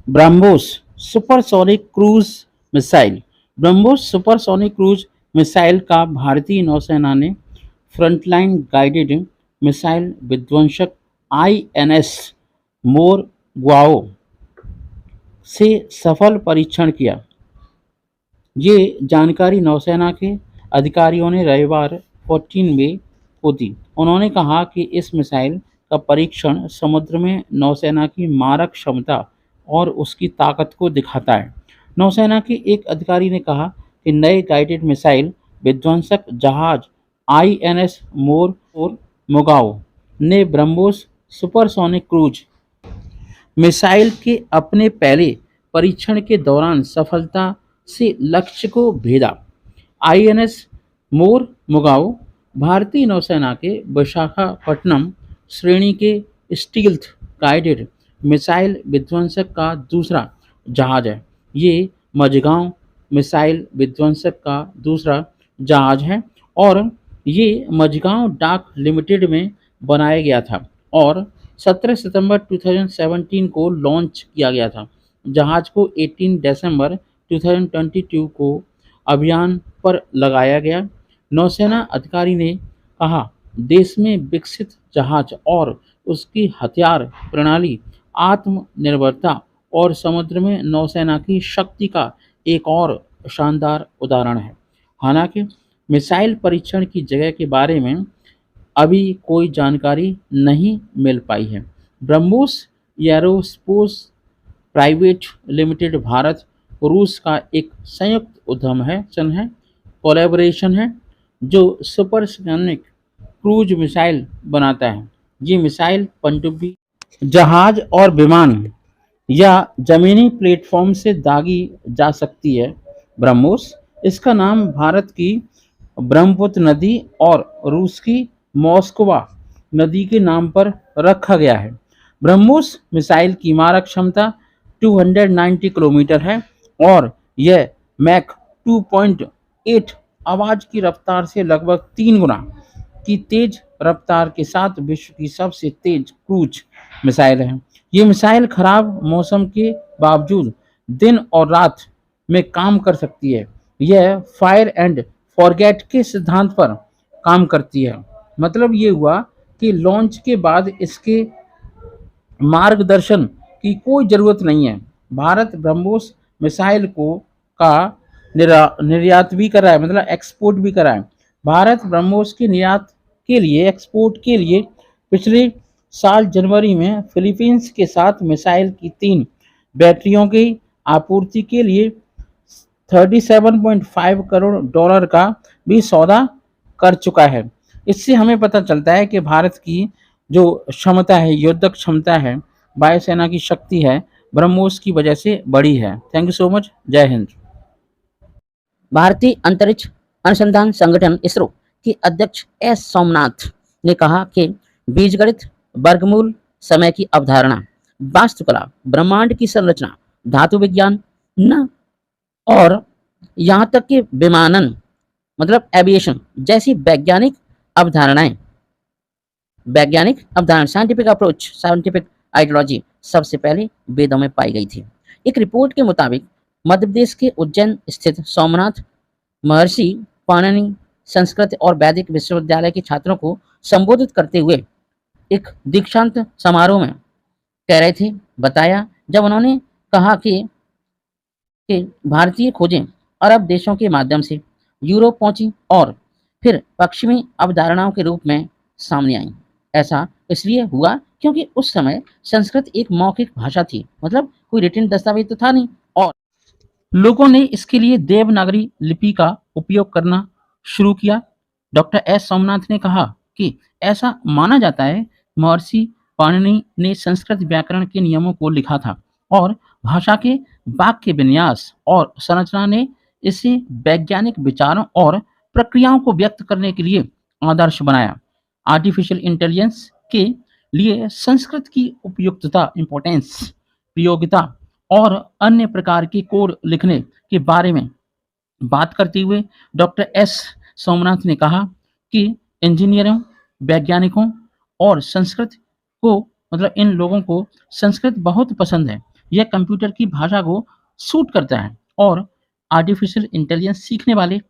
BrahMos supersonic cruise missile. BrahMos supersonic cruise missile का भारतीय नौसेना ने फ्रंटलाइन गाइडेड मिसाइल विध्वंसक आईएनएस मोरगाओ से सफल परीक्षण किया। ये जानकारी नौसेना के अधिकारियों ने रविवार 14 मई को दी। उन्होंने कहा कि इस मिसाइल का परीक्षण समुद्र में नौसेना की मारक क्षमता और उसकी ताकत को दिखाता है। नौसेना के एक अधिकारी ने कहा कि नए गाइडेड मिसाइल विध्वंसक जहाज आईएनएस मोरमुगाओ ने ब्रह्मोस सुपरसोनिक क्रूज मिसाइल के अपने पहले परीक्षण के दौरान सफलता से लक्ष्य को भेदा। आईएनएस मोरमुगाओ भारतीय नौसेना के विशाखापट्टनम श्रेणी के स्टील्थ गाइडेड मिसाइल विध्वंसक का दूसरा जहाज है। ये मझगांव मिसाइल विध्वंसक का दूसरा जहाज है और ये मझगांव डाक लिमिटेड में बनाया गया था और 17 सितंबर 2017 को लॉन्च किया गया था। जहाज को 18 दिसंबर 2022 को अभियान पर लगाया गया। नौसेना अधिकारी ने कहा, देश में विकसित जहाज और उसकी हथियार प्रणाली आत्मनिर्भरता और समुद्र में नौसेना की शक्ति का एक और शानदार उदाहरण है। हालांकि मिसाइल परीक्षण की जगह के बारे में अभी कोई जानकारी नहीं मिल पाई है। BrahMos aerospace private limited Bharat रूस का एक संयुक्त उद्यम है सन है कोलैबोरेशन है जो सुपरसोनिक क्रूज मिसाइल बनाता है। ये मिसाइल पनडुब्बी जहाज और विमान या जमीनी प्लेटफॉर्म से दागी जा सकती है। ब्रह्मोस इसका नाम भारत की ब्रह्मपुत्र नदी और रूस की मॉस्कोवा नदी के नाम पर रखा गया है। ब्रह्मोस मिसाइल की मारक क्षमता 290 किलोमीटर है और यह मैक 2.8 आवाज की रफ्तार से लगभग 3 गुना की तेज रफ्तार के साथ विश्व की सबसे तेज क्रूज मिसाइल है। ये मिसाइल खराब मौसम के बावजूद दिन और रात में काम कर सकती है। यह फायर एंड फॉरगेट के सिद्धांत पर काम करती है। मतलब ये हुआ कि लॉन्च के बाद इसके मार्गदर्शन की कोई ज़रूरत नहीं है। भारत ब्रह्मोस मिसाइल को का निर्यात भी कर रहा है, मतलब एक्सपोर्ट भी कर रहा है। भारत ब्रह्मोस के निर्यात के लिए एक्सपोर्ट के लिए पिछले साल जनवरी में फिलीपींस के साथ मिसाइल की 3 बैटरियों की आपूर्ति के लिए 37.5 करोड़ डॉलर का भी सौदा कर चुका है। इससे हमें पता चलता है कि भारत की जो क्षमता है, युद्धक क्षमता है, वायुसेना की शक्ति है, ब्रह्मोस की वजह से बड़ी है। Thank you so much. जय हिंद। भारतीय अंतरिक्ष अनुसंधान संगठन इसरो के अध्यक्ष एस सोमनाथ ने कहा कि बीजगणित, वर्गमूल, समय की अवधारणा, वास्तुकला, ब्रह्मांड की संरचना, धातु विज्ञान न और यहाँ तक कि विमानन मतलब एविएशन जैसी साइंटिफिक अप्रोच, साइंटिफिक आइडियोलॉजी सबसे पहले वेदों में पाई गई थी। एक रिपोर्ट के मुताबिक मध्य प्रदेश के उज्जैन स्थित सोमनाथ महर्षि पाणिनि संस्कृत और वैदिक विश्वविद्यालय के छात्रों को संबोधित करते हुए एक दीक्षांत समारोह में कह रहे थे, बताया जब उन्होंने कहा कि भारतीय खोजें अरब देशों के माध्यम से यूरोप पहुंची और फिर पश्चिमी अवधारणाओं के रूप में सामने आई। ऐसा इसलिए हुआ क्योंकि उस समय संस्कृत एक मौखिक भाषा थी, मतलब कोई रिटन दस्तावेज तो था नहीं और लोगों ने इसके लिए देवनागरी लिपि का उपयोग करना शुरू किया। डॉक्टर एस सोमनाथ ने कहा कि ऐसा माना जाता है महर्षि पाणिनि ने संस्कृत व्याकरण के नियमों को लिखा था और भाषा के वाक्य विन्यास और संरचना ने इसे वैज्ञानिक विचारों और प्रक्रियाओं को व्यक्त करने के लिए आदर्श बनाया। आर्टिफिशियल इंटेलिजेंस के लिए संस्कृत की उपयुक्तता, इम्पोर्टेंस, प्रयोगिता और अन्य प्रकार के कोड लिखने के बारे में बात करते हुए डॉक्टर एस सोमनाथ ने कहा कि इंजीनियरों, वैज्ञानिकों और संस्कृत को मतलब इन लोगों को संस्कृत बहुत पसंद है। यह कंप्यूटर की भाषा को सूट करता है और आर्टिफिशियल इंटेलिजेंस सीखने वाले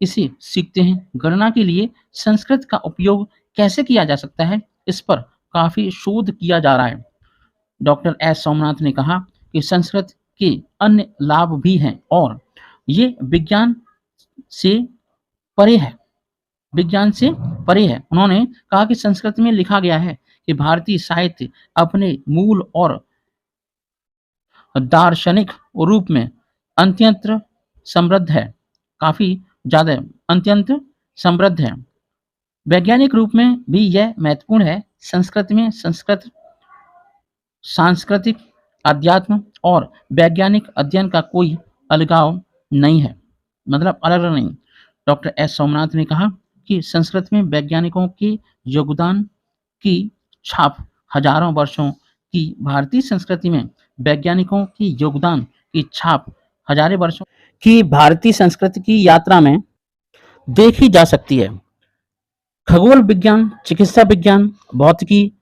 इसे सीखते हैं। गणना के लिए संस्कृत का उपयोग कैसे किया जा सकता है, इस पर काफ़ी शोध किया जा रहा है। डॉक्टर एस सोमनाथ ने कहा कि संस्कृत के अन्य लाभ भी हैं और ये से परे है विज्ञान से परे है। उन्होंने कहा कि संस्कृत में लिखा गया है कि भारतीय साहित्य अपने मूल और दार्शनिक रूप में अत्यंत समृद्ध है, काफ़ी ज़्यादा अत्यंत समृद्ध है। वैज्ञानिक रूप में भी यह महत्वपूर्ण है। संस्कृत में सांस्कृतिक, अध्यात्म और वैज्ञानिक अध्ययन का कोई अलगाव नहीं है, मतलब अलग नहीं। डॉक्टर एस सोमनाथ ने कहा कि संस्कृत में वैज्ञानिकों के योगदान की छाप हजारों वर्षों की भारतीय संस्कृति में वैज्ञानिकों की योगदान की छाप हजारों वर्षों की भारतीय संस्कृति की यात्रा में देखी जा सकती है। खगोल विज्ञान, चिकित्सा विज्ञान, भौतिकी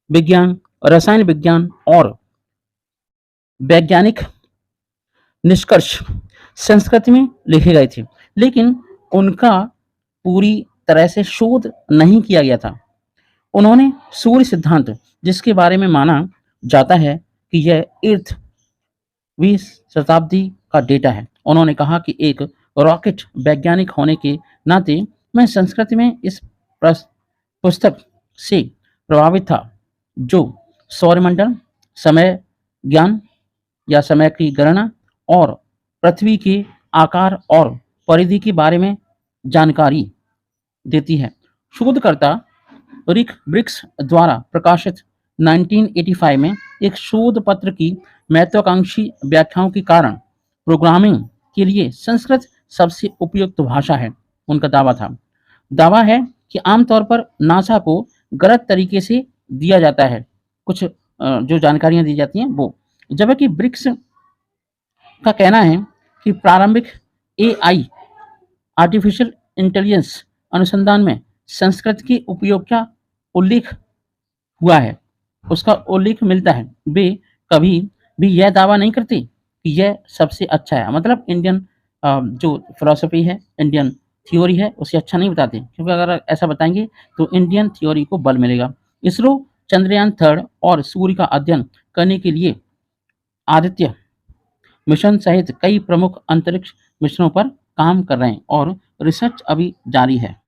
विज्ञान, रसायन विज्ञान और वैज्ञानिक निष्कर्ष संस्कृत में लिखे गए थे, लेकिन उनका पूरी तरह से शोध नहीं किया गया था। उन्होंने सूर्य सिद्धांत, जिसके बारे में माना जाता है कि यह 8वीं शताब्दी का डेटा है, उन्होंने कहा कि एक रॉकेट वैज्ञानिक होने के नाते मैं संस्कृत में इस पुस्तक से प्रभावित था, जो सौरमंडल, समय ज्ञान या समय की गणना और पृथ्वी के आकार और परिधि के बारे में जानकारी देती है। शोधकर्ता रिक ब्रिक्स द्वारा प्रकाशित 1985 में एक शोध पत्र की महत्वाकांक्षी व्याख्याओं के कारण प्रोग्रामिंग के लिए संस्कृत सबसे उपयुक्त भाषा है, उनका दावा है कि आमतौर पर नासा को गलत तरीके से दिया जाता है कुछ जो जानकारियां दी जाती हैं वो, जबकि ब्रिक्स का कहना है कि प्रारंभिक एआई आर्टिफिशियल इंटेलिजेंस अनुसंधान में संस्कृत के उपयोग का उल्लेख हुआ है, उसका उल्लेख मिलता है। वे कभी भी यह दावा नहीं करते कि यह सबसे अच्छा है, मतलब इंडियन जो फिलॉसफी है, इंडियन थ्योरी है, उसे अच्छा नहीं बताते, क्योंकि अगर ऐसा बताएंगे तो इंडियन थ्योरी को बल मिलेगा। इसरो चंद्रयान 3 और सूर्य का अध्ययन करने के लिए आदित्य मिशन सहित कई प्रमुख अंतरिक्ष मिशनों पर काम कर रहे हैं और रिसर्च अभी जारी है।